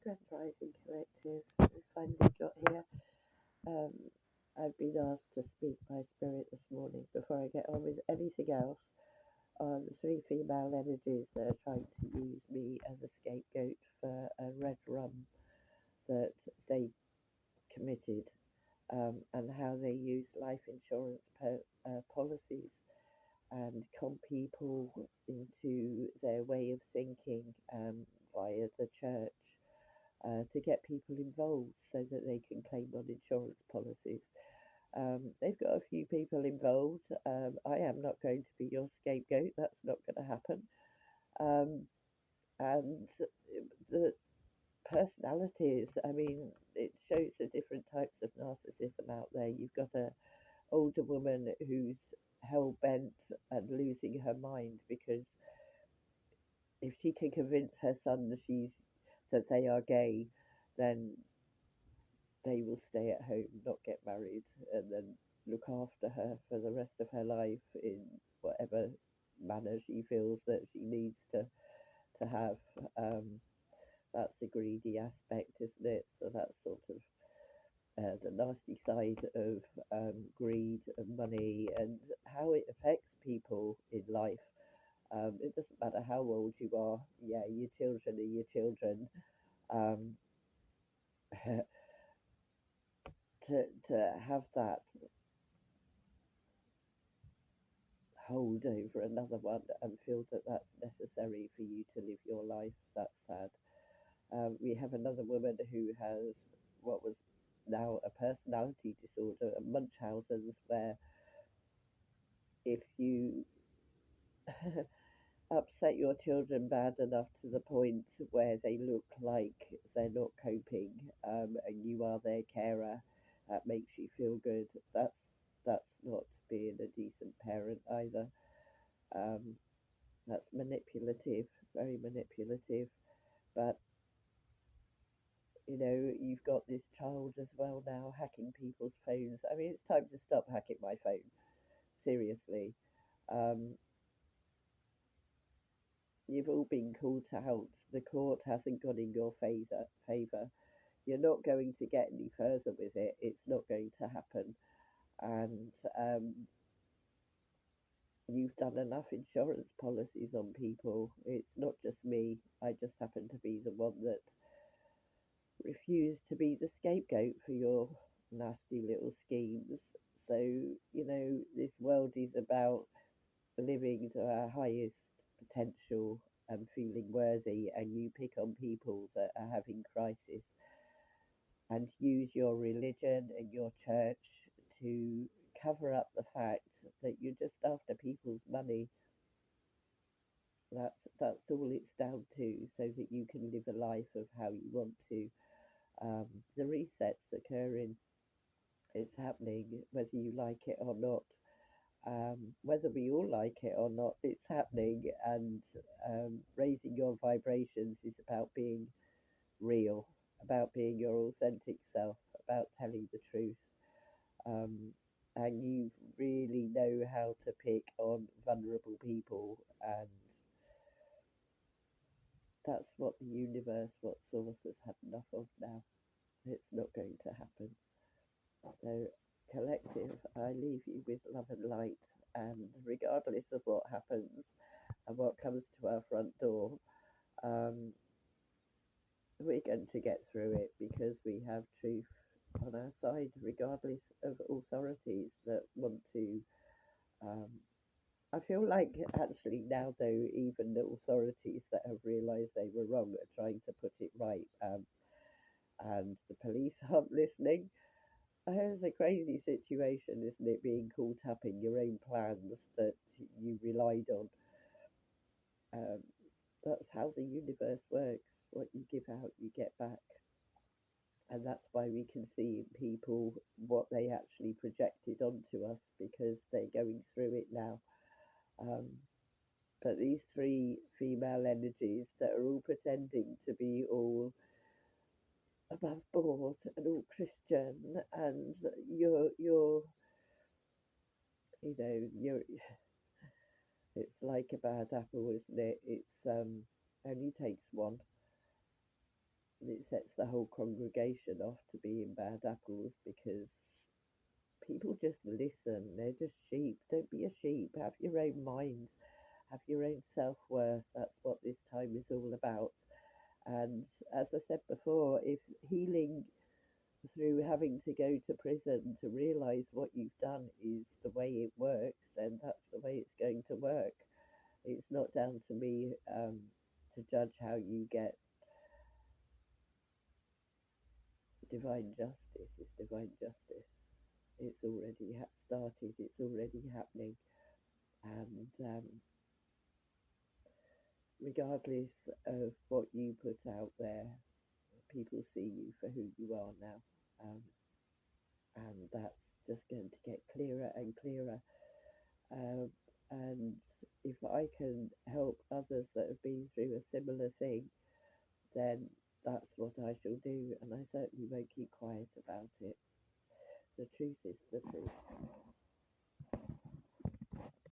Grand Rising Collective. We finally got here. Um, I've been asked to speak my spirit this morning before I get on with anything else on the three female energies that are trying to use me as a scapegoat for a red rum that they committed, and how they use life insurance policies and con people into their way of thinking, via the church, to get people involved so that they can claim on insurance policies. They've got a few people involved. I am not going to be your scapegoat. That's not going to happen. Um, and the personalities, I mean, it shows the different types of narcissism out there. You've got a older woman who's hell bent and losing her mind because if she can convince her son that they are gay, then they will stay at home, not get married, and then look after her for the rest of her life in whatever manner she feels that she needs to have. Um, that's the greedy aspect, isn't it? So that's sort of the nasty side of greed and money and how it affects people in life. It doesn't matter how old you are. Yeah, your children are your children. Um, to have that hold over another one and feel that that's necessary for you to live your life, that's sad. We have another woman who has what was now a personality disorder, a Munchausen's, where if you upset your children bad enough to the point where they look like they're not coping, and you are their carer, that makes you feel good. That's not being a decent parent either. Um, that's manipulative, very manipulative. But you've got this child as well now hacking people's phones. I mean, it's time to stop hacking my phone. Seriously. Um, you've all been called out. The court hasn't gone in your favour. You're not going to get any further with it. It's not going to happen. And you've done enough insurance policies on people. It's not just me. I just happen to be the one that refused to be the scapegoat for your nasty little schemes. So, this world is about living to our highest potential and feeling worthy, and you pick on people that are having crisis and use your religion and your church to cover up the fact that you're just after people's money. That's all it's down to, so that you can live a life of how you want to. The resets occurring. It's happening whether you like it or not. Whether we all like it or not, it's happening. And raising your vibrations is about being real, about being your authentic self, about telling the truth. Um, and you really know how to pick on vulnerable people, and that's what the universe, what source has had enough of now. It's not going to happen. So, collective, I leave you with love and light, and regardless of what happens and what comes to our front door, um, we're going to get through it because we have truth on our side, regardless of authorities that want to. Um, I feel like actually now, though, even the authorities that have realised they were wrong are trying to put it right, and the police aren't listening. It's a crazy situation, isn't it? Being caught up in your own plans that you relied on. Um, that's how the universe works. What you give out, you get back. And that's why we can see in people what they actually projected onto us because they're going through it now. Um, but these three female energies that are all pretending to be all above board and all Christian, and you're you're it's like a bad apple, isn't it? It's only takes one. It's sets the whole congregation off to being bad apples because people just listen. They're just sheep. Don't be a sheep. Have your own mind. Have your own self worth. That's what this time is all about. And as I said before, if healing through having to go to prison to realize what you've done is the way it works, then that's the way it's going to work. It's not down to me to judge how you get divine justice. It's divine justice. It's already started. It's already happening. And regardless of what you put out there, people see you for who you are now. Um, and that's just going to get clearer and clearer. Um, and if I can help others that have been through a similar thing, then that's what I shall do, and I certainly won't keep quiet about it. The truth is the